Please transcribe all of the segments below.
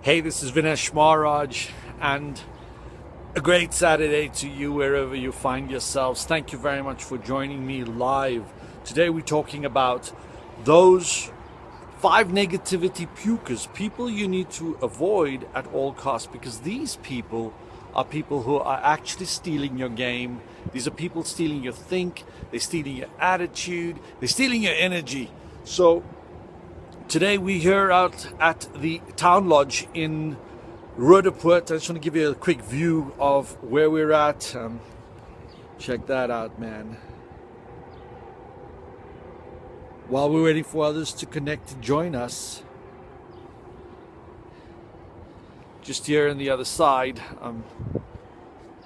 Hey, this is VINESH MAHARAJ, and a great Saturday to you wherever you find yourselves. Thank you very much for joining me live. Today we're talking about those 5 negativity pukers, people you need to avoid at all costs, because these people are people who are actually stealing your game. These are people stealing your think, they're stealing your attitude, they're stealing your energy. So today we're here out at the town lodge in Roodepoort. I just want to give you a quick view of where we're at. Check that out, man. While we're waiting for others to connect to join us, just here on the other side,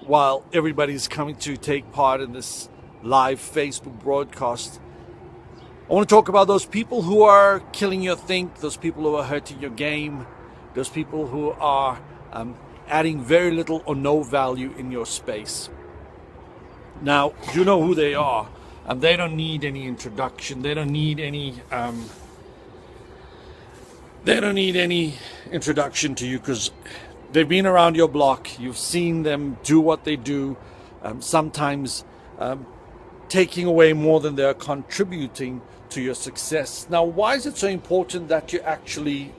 while everybody's coming to take part in this live Facebook broadcast, I want to talk about those people who are killing your think, those people who are hurting your game, those people who are adding very little or no value in your space. Now, you know who they are. They don't need any introduction. They don't need any introduction to you, because they've been around your block. You've seen them do what they do, sometimes taking away more than they're contributing to your success. Now, why is it so important that you actually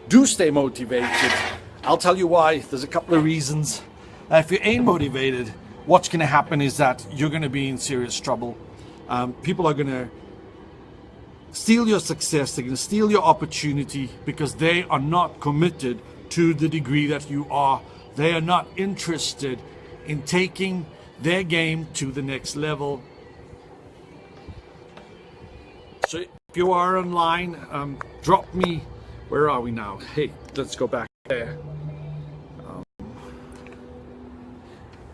do stay motivated? I'll tell you why. There's a couple of reasons. If you ain't motivated, what's going to happen is that you're going to be in serious trouble. People are going to steal your success. They're going to steal your opportunity because they are not committed to the degree that you are. They are not interested in taking their game to the next level. So if you are online, drop me. Where are we now? Hey, let's go back there.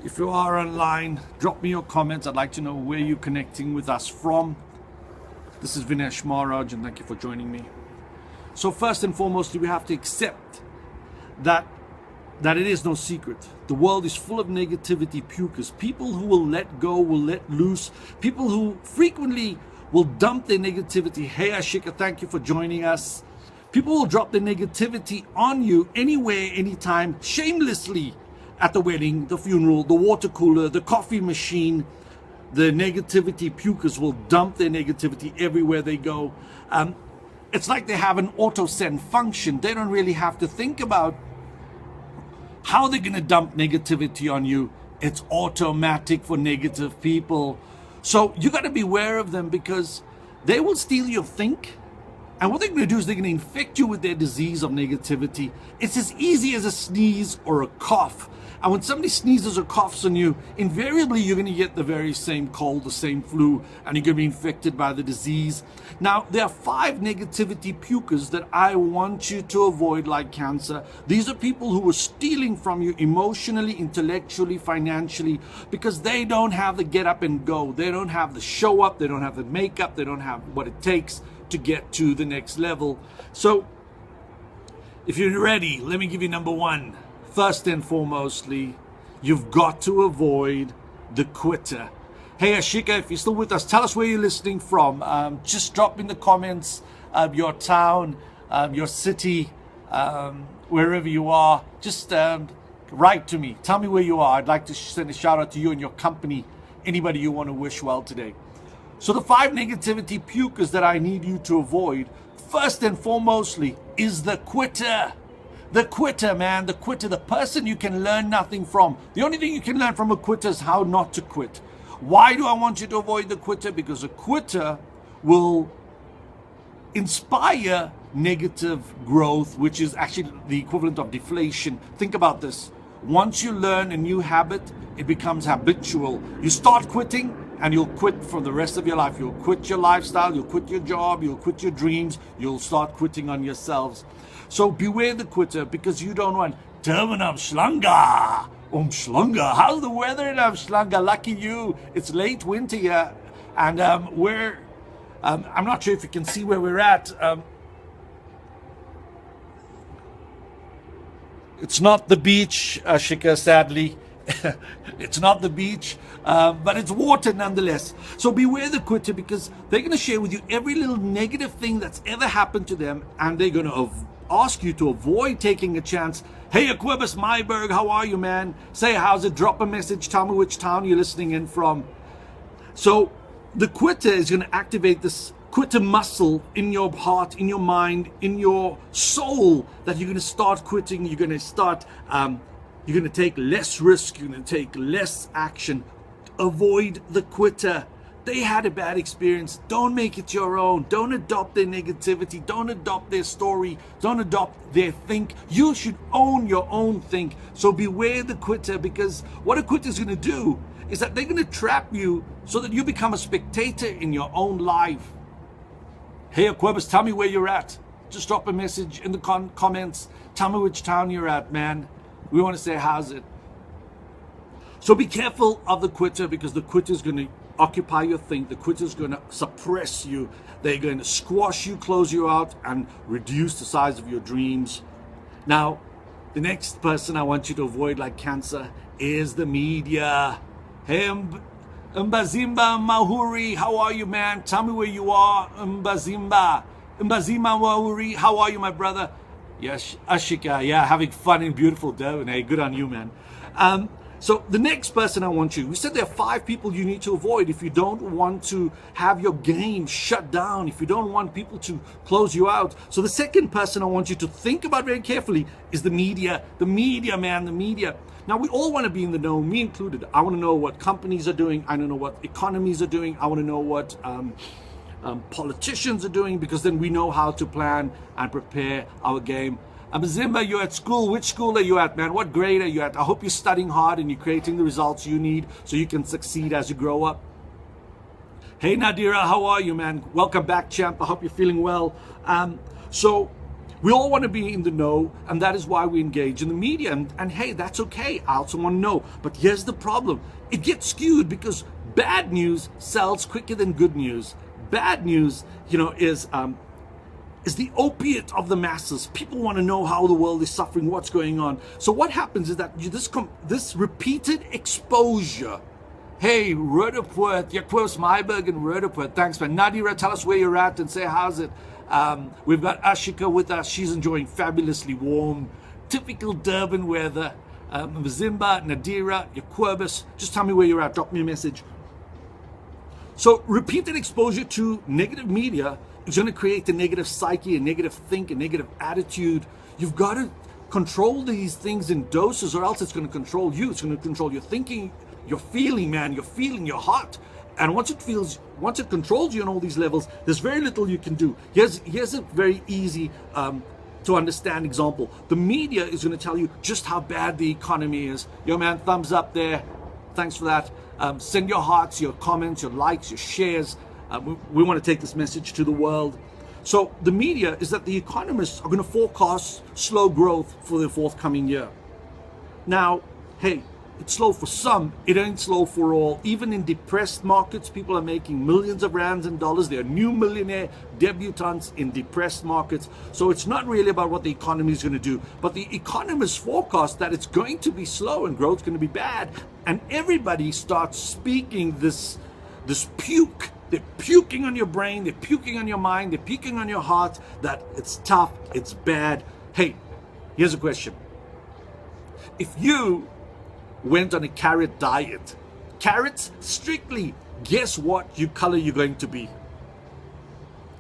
If you are online, drop me your comments. I'd like to know where you're connecting with us from. This is VINESH MAHARAJ, and thank you for joining me. So first and foremost, we have to accept that it is no secret. The world is full of negativity pukers, people who will let go, will let loose, people who frequently will dump their negativity. Hey Ashika, thank you for joining us. People will drop their negativity on you anywhere, anytime, shamelessly. At the wedding, the funeral, the water cooler, the coffee machine. The negativity pukers will dump their negativity everywhere they go. It's like they have an auto send function. They don't really have to think about how they're going to dump negativity on you. It's automatic for negative people. So you got to be aware of them, because they will steal your think. And what they're going to do is they're going to infect you with their disease of negativity. It's as easy as a sneeze or a cough. And when somebody sneezes or coughs on you, invariably you're going to get the very same cold, the same flu, and you're going to be infected by the disease. Now, there are 5 negativity pukers that I want you to avoid like cancer. These are people who are stealing from you emotionally, intellectually, financially, because they don't have the get up and go. They don't have the show up. They don't have the makeup. They don't have what it takes to get to the next level. So if you're ready, let me give you number 1. First and foremostly, you've got to avoid the quitter. Hey Ashika, if you're still with us, tell us where you're listening from. Just drop in the comments your town, your city, wherever you are. Just write to me. Tell me where you are. I'd like to send a shout out to you and your company, anybody you want to wish well today. So the 5 negativity pukers that I need you to avoid, first and foremostly, is the quitter. The quitter, man, the quitter, the person you can learn nothing from. The only thing you can learn from a quitter is how not to quit. Why do I want you to avoid the quitter? Because a quitter will inspire negative growth, which is actually the equivalent of deflation. Think about this. Once you learn a new habit, it becomes habitual. You start quitting, and you'll quit for the rest of your life. You'll quit your lifestyle, you'll quit your job, you'll quit your dreams, you'll start quitting on yourselves. So beware the quitter, because you don't want Termin Umschlanger. Umschlanger. How's the weather in Umschlanger? Lucky you. It's late winter here, and I'm not sure if you can see where we're at. It's not the beach, Ashika, sadly. It's not the beach, but it's water nonetheless. So beware the quitter, because they're going to share with you every little negative thing that's ever happened to them, and they're going to ask you to avoid taking a chance. Hey, Aquibus Myberg, how are you, man? Say, how's it? Drop a message. Tell me which town you're listening in from. So the quitter is going to activate this quitter muscle in your heart, in your mind, in your soul, that you're going to start quitting. You're going to start, you're going to take less risk. You're going to take less action. Avoid the quitter. They had a bad experience. Don't make it your own. Don't adopt their negativity. Don't adopt their story. Don't adopt their think. You should own your own think. So beware the quitter, because what a quitter is going to do is that they're going to trap you so that you become a spectator in your own life. Hey, Aquibus, tell me where you're at. Just drop a message in the comments. Tell me which town you're at, man. We want to say, how's it? So be careful of the quitter, because the quitter is going to occupy your think. The quitter is going to suppress you. They're going to squash you, close you out, and reduce the size of your dreams. Now, the next person I want you to avoid like cancer is the media. Hey, Mbazimba Mahuri, how are you, man? Tell me where you are. Mbazimba Mahuri, how are you, my brother? Yes, Ashika, yeah, having fun in beautiful Durban. Hey, good on you, man. So the next person I want you, we said there are 5 people you need to avoid if you don't want to have your game shut down, if you don't want people to close you out. So the second person I want you to think about very carefully is the media. The media, man, the media. Now, we all want to be in the know, me included. I want to know what companies are doing. I want to know what economies are doing. I want to know what politicians are doing, because then we know how to plan and prepare our game. Zimba, you're at school. Which school are you at, man? What grade are you at? I hope you're studying hard and you're creating the results you need so you can succeed as you grow up. Hey, Nadira, how are you, man? Welcome back, champ. I hope you're feeling well. So we all want to be in the know, and that is why we engage in the media. And hey, that's okay. I also want to know. But here's the problem. It gets skewed because bad news sells quicker than good news. Bad news, you know, is the opiate of the masses. People want to know how the world is suffering, what's going on. So what happens is that this repeated exposure. Hey, Rudderpoort, Yakos Myberg and Rudderpoort. Thanks, man. Nadira, tell us where you're at and say, how's it? We've got Ashika with us. She's enjoying fabulously warm, typical Durban weather. Zimba, Nadira, Yakobus, just tell me where you're at. Drop me a message. So repeated exposure to negative media is going to create a negative psyche, a negative think, a negative attitude. You've got to control these things in doses, or else it's going to control you. It's going to control your thinking, your feeling, man, your feeling, your heart. And once it controls you on all these levels, there's very little you can do. Here's a very easy to understand example. The media is going to tell you just how bad the economy is. Yo, man, thumbs up there. Thanks for that. Send your hearts, your comments, your likes, your shares. We want to take this message to the world. So the media is that the economists are going to forecast slow growth for the forthcoming year. Now, hey, it's slow for some, it ain't slow for all. Even in depressed markets, people are making millions of rands and dollars. There are new millionaire debutantes in depressed markets. So it's not really about what the economy is going to do. But the economists forecast that it's going to be slow and growth's going to be bad. And everybody starts speaking this puke. They're puking on your brain, they're puking on your mind, they're puking on your heart that it's tough, it's bad. Hey, here's a question. If you went on a carrot diet, carrots strictly, guess what color you're going to be?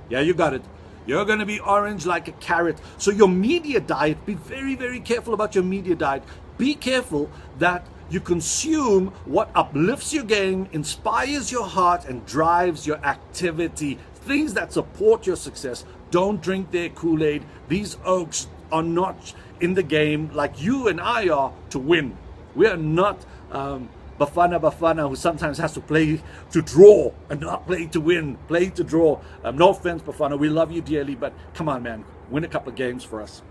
Yeah, you got it. You're going to be orange like a carrot. So your media diet, be very, very careful about your media diet. Be careful that you consume what uplifts your game, inspires your heart, and drives your activity. Things that support your success. Don't drink their Kool-Aid. These oaks are not in the game like you and I are to win. We are not Bafana who sometimes has to play to draw and not play to win, play to draw. No offense, Bafana, we love you dearly, but come on, man, win a couple of games for us.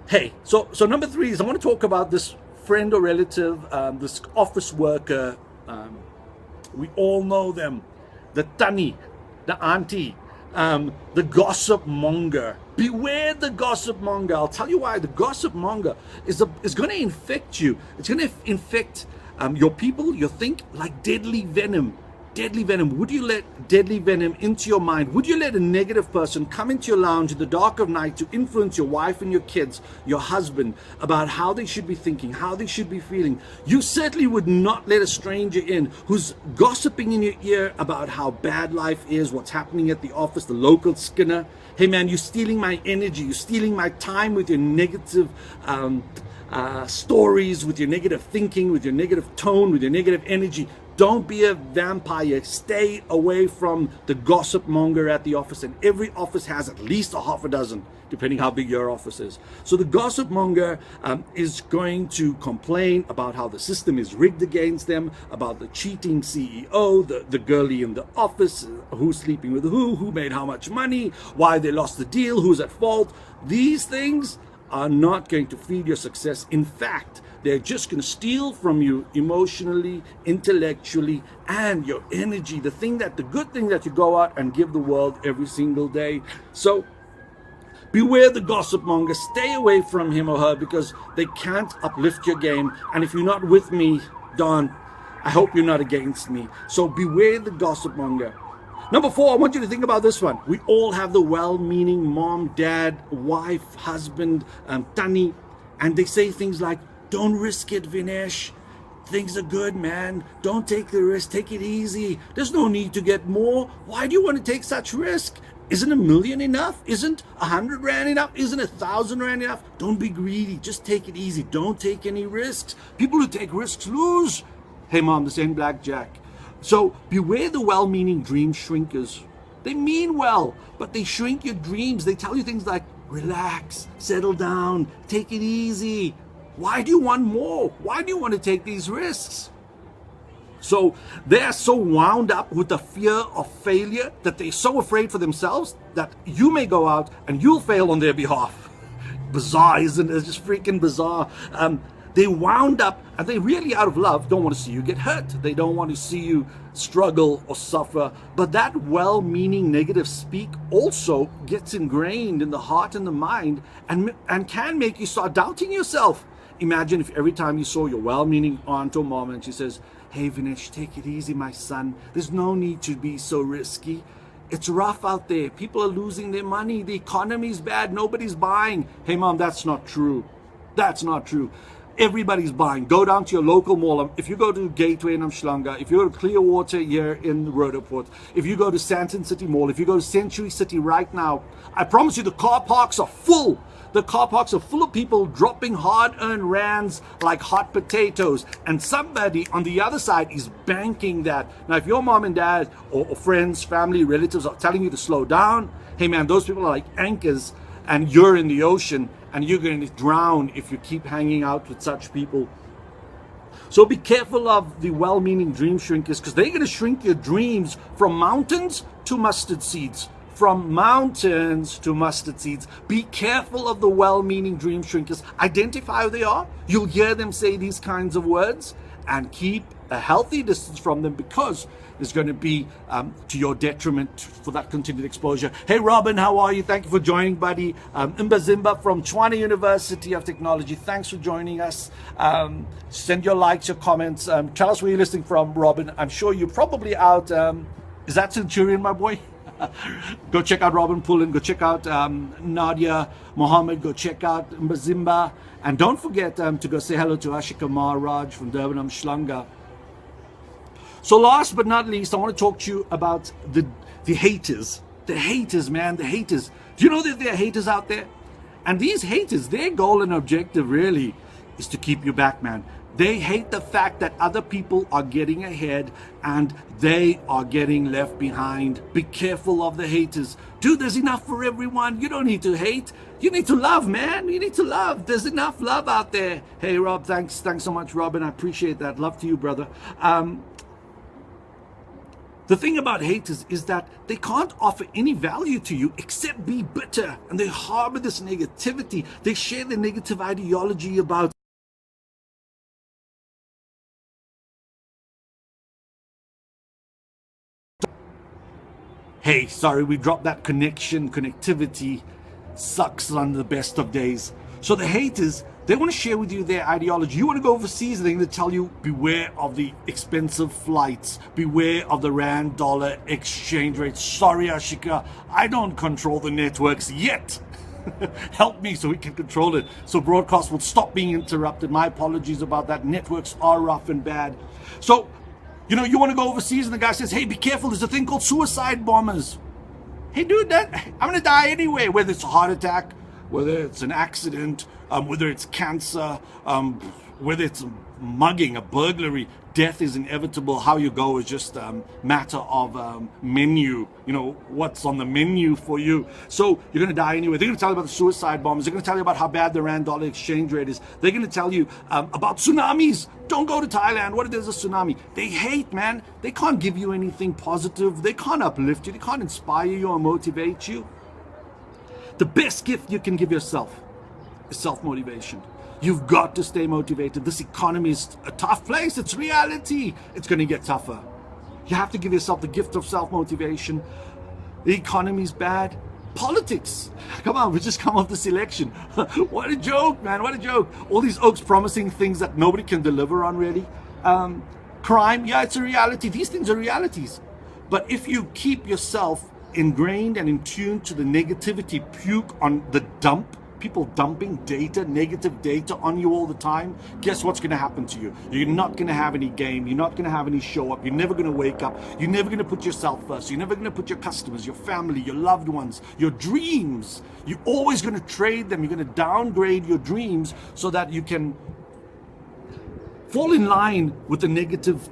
Hey, so number 3 is I want to talk about this friend or relative, this office worker. We all know them, the Tani, the auntie, the gossip monger. Beware the gossip monger. I'll tell you why. The gossip monger is going to infect you. It's going to infect your people, your think, like deadly venom. Deadly venom. Would you let deadly venom into your mind? Would you let a negative person come into your lounge in the dark of night to influence your wife and your kids, your husband, about how they should be thinking, how they should be feeling? You certainly would not let a stranger in who's gossiping in your ear about how bad life is, what's happening at the office, the local Skinner. Hey man, you're stealing my energy. You're stealing my time with your negative stories, with your negative thinking, with your negative tone, with your negative energy. Don't be a vampire. Stay away from the gossip monger at the office. And every office has at least a half a dozen, depending how big your office is. So the gossip monger is going to complain about how the system is rigged against them, about the cheating CEO, the girlie in the office, who's sleeping with who made how much money, why they lost the deal, who's at fault. These things are not going to feed your success. In fact, they're just going to steal from you emotionally, intellectually, and your energy, the good thing that you go out and give the world every single day. So beware the gossip monger. Stay away from him or her, because they can't uplift your game. And if you're not with me, Don, I hope you're not against me. So beware the gossip monger. Number 4, I want you to think about this one. We all have the well-meaning mom, dad, wife, husband, Tani, and they say things like, don't risk it, Vinesh. Things are good, man. Don't take the risk. Take it easy. There's no need to get more. Why do you want to take such risk? Isn't $1 million enough? Isn't 100 Rand enough? Isn't 1,000 Rand enough? Don't be greedy. Just take it easy. Don't take any risks. People who take risks lose. Hey, mom, this ain't blackjack. So beware the well-meaning dream shrinkers. They mean well, but they shrink your dreams. They tell you things like, relax, settle down, take it easy. Why do you want more? Why do you want to take these risks? So they're so wound up with the fear of failure that they're so afraid for themselves that you may go out and you'll fail on their behalf. Bizarre, isn't it? It's just freaking bizarre. They wound up, and they really, out of love, don't want to see you get hurt. They don't want to see you struggle or suffer. But that well-meaning negative speak also gets ingrained in the heart and the mind, and can make you start doubting yourself. Imagine if every time you saw your well-meaning aunt or mom and she says, hey Vinesh, take it easy, my son. There's no need to be so risky. It's rough out there. People are losing their money. The economy's bad. Nobody's buying. Hey mom, that's not true. That's not true. Everybody's buying. Go down to your local mall. If you go to Gateway in Umhlanga, if you go to Clearwater here in Rhodoport, if you go to Sandton City Mall, if you go to Century City right now, I promise you the car parks are full. The car parks are full of people dropping hard-earned rands like hot potatoes. And somebody on the other side is banking that. Now, if your mom and dad or friends, family, relatives are telling you to slow down, hey man, those people are like anchors, and you're in the ocean, and you're going to drown if you keep hanging out with such people. So be careful of the well-meaning dream shrinkers, because they're going to shrink your dreams from mountains to mustard seeds. From mountains to mustard seeds. Be careful of the well-meaning dream shrinkers. Identify who they are. You'll hear them say these kinds of words, and keep a healthy distance from them, because it's going to be to your detriment for that continued exposure. Hey Robin, how are you? Thank you for joining, buddy. Zimba from Tshwane University of Technology. Thanks for joining us. Send your likes, your comments. Tell us where you're listening from, Robin. I'm sure you're probably out. Is that Centurion, my boy? Go check out Robin Pullen. Go check out Nadia Mohammed. Go check out Mbazimba. And don't forget to go say hello to Ashika Maharaj from Durban, Umhlanga. So last but not least, I want to talk to you about the haters. The haters, man, the haters. Do you know that there are haters out there? And these haters, their goal and objective really is to keep you back, man. They hate the fact that other people are getting ahead and they are getting left behind. Be careful of the haters. Dude, there's enough for everyone. You don't need to hate. You need to love, man. You need to love. There's enough love out there. Hey, Rob, thanks so much, Robin. I appreciate that. Love to you, brother. The thing about haters is that they can't offer any value to you except be bitter. And they harbor this negativity. They share the negative ideology about hey, sorry, we dropped that connectivity sucks on the best of days. So the haters, They want to share with you their ideology. You want to go overseas, they're going to tell you, beware of the expensive flights, beware of the rand dollar exchange rate. Sorry, Ashika, I don't control the networks yet. Help me so we can control it, so broadcast will stop being interrupted. My apologies about that. Networks are rough and bad. So, you know, you want to go overseas and the guy says, hey, be careful, there's a thing called suicide bombers. Hey, dude, I'm going to die anyway, whether it's a heart attack, whether it's an accident, whether it's cancer, whether it's a mugging, a burglary. Death is inevitable. How you go is just a matter of menu, you know, what's on the menu for you. So you're going to die anyway. They're going to tell you about the suicide bombers. They're going to tell you about how bad the rand dollar exchange rate is. They're going to tell you about tsunamis. Don't go to Thailand. What if there's a tsunami? They hate, man. They can't give you anything positive. They can't uplift you. They can't inspire you or motivate you. The best gift you can give yourself is self-motivation. You've got to stay motivated. This economy is a tough place. It's reality. It's going to get tougher. You have to give yourself the gift of self-motivation. The economy's bad. Politics. Come on, we just come off this election. What a joke, man. What a joke. All these oaks promising things that nobody can deliver on, really. Crime, yeah, it's a reality. These things are realities. But if you keep yourself ingrained and in tune to the negativity, puke on the dump, people dumping data, negative data on you all the time, guess what's going to happen to you? You're not going to have any game. You're not going to have any show up. You're never going to wake up. You're never going to put yourself first. You're never going to put your customers, your family, your loved ones, your dreams. You're always going to trade them. You're going to downgrade your dreams so that you can fall in line with the negative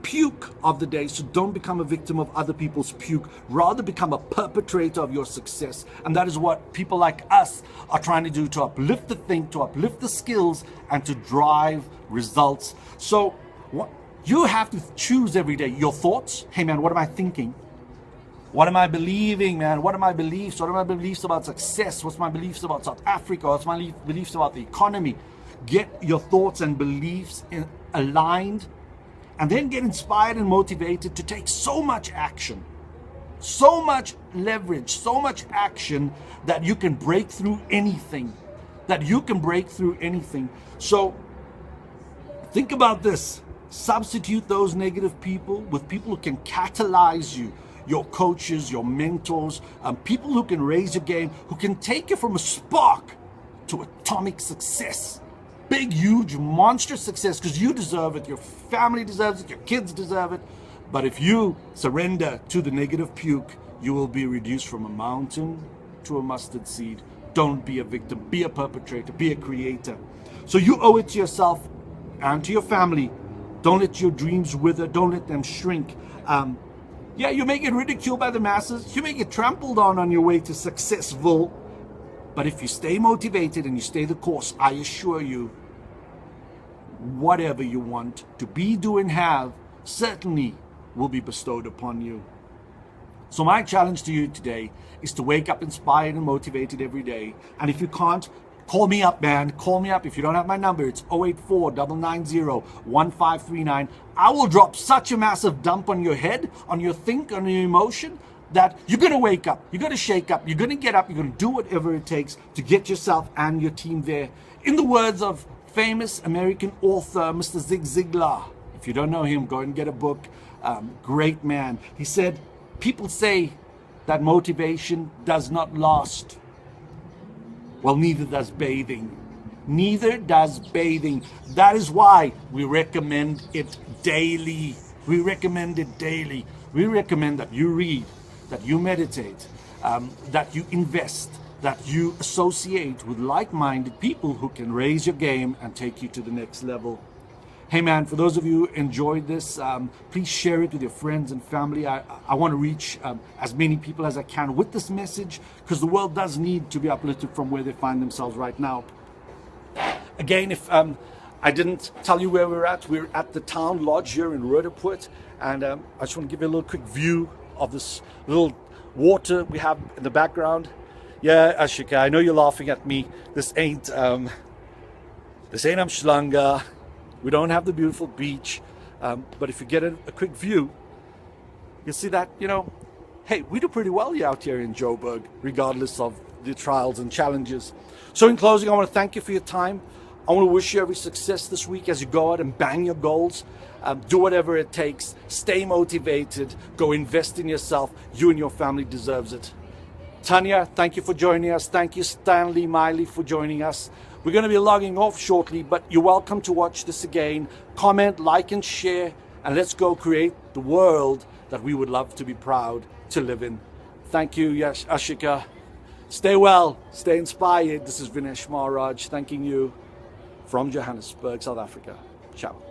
puke of the day. So don't become a victim of other people's puke. Rather become a perpetrator of your success. And that is what people like us are trying to do, to uplift the think, to uplift the skills, and to drive results. So what you have to choose every day. Your thoughts. Hey man, what am I thinking? What am I believing, man? What are my beliefs? What are my beliefs about success? What's my beliefs about South Africa? What's my beliefs about the economy? Get your thoughts and beliefs aligned, and then get inspired and motivated to take so much action, so much leverage, so much action that you can break through anything, So think about this. Substitute those negative people with people who can catalyze you, your coaches, your mentors, people who can raise your game, who can take you from a spark to atomic success. Big, huge, monstrous success, because you deserve it, your family deserves it, your kids deserve it. But if you surrender to the negative puke, you will be reduced from a mountain to a mustard seed. Don't be a victim, be a perpetrator, be a creator. So you owe it to yourself and to your family. Don't let your dreams wither, don't let them shrink. Yeah, you may get ridiculed by the masses, you may get trampled on your way to successful. But if you stay motivated and you stay the course, I assure you, whatever you want to be, do, and have certainly will be bestowed upon you. So my challenge to you today is to wake up inspired and motivated every day. And if you can't, call me up, man. Call me up. If you don't have my number, it's 084-990-1539. I will drop such a massive dump on your head, on your think, on your emotion, that you're going to wake up, you're going to shake up, you're going to get up, you're going to do whatever it takes to get yourself and your team there. In the words of famous American author, Mr. Zig Ziglar, if you don't know him, go and get a book. Great man. He said, people say that motivation does not last. Well, neither does bathing. Neither does bathing. That is why we recommend it daily. We recommend it daily. We recommend that you read, that you meditate, that you invest, that you associate with like-minded people who can raise your game and take you to the next level. Hey man, for those of you who enjoyed this, please share it with your friends and family. I want to reach as many people as I can with this message, because the world does need to be uplifted from where they find themselves right now. Again, if I didn't tell you where we're at the town lodge here in Roodepoort, and I just want to give you a little quick view of this little water we have in the background. Yeah, Ashika, I know you're laughing at me. This ain't Amshlanga. We don't have the beautiful beach, but if you get a quick view, you'll see that, you know, hey, we do pretty well out here in Joburg, regardless of the trials and challenges. So in closing, I want to thank you for your time. I want to wish you every success this week as you go out and bang your goals. Do whatever it takes. Stay motivated. Go invest in yourself. You and your family deserves it. Tanya, thank you for joining us. Thank you, Stanley Miley, for joining us. We're going to be logging off shortly, but you're welcome to watch this again. Comment, like, and share, and let's go create the world that we would love to be proud to live in. Thank you, Ashika. Stay well, stay inspired. This is Vinesh Maharaj thanking you from Johannesburg, South Africa. Ciao.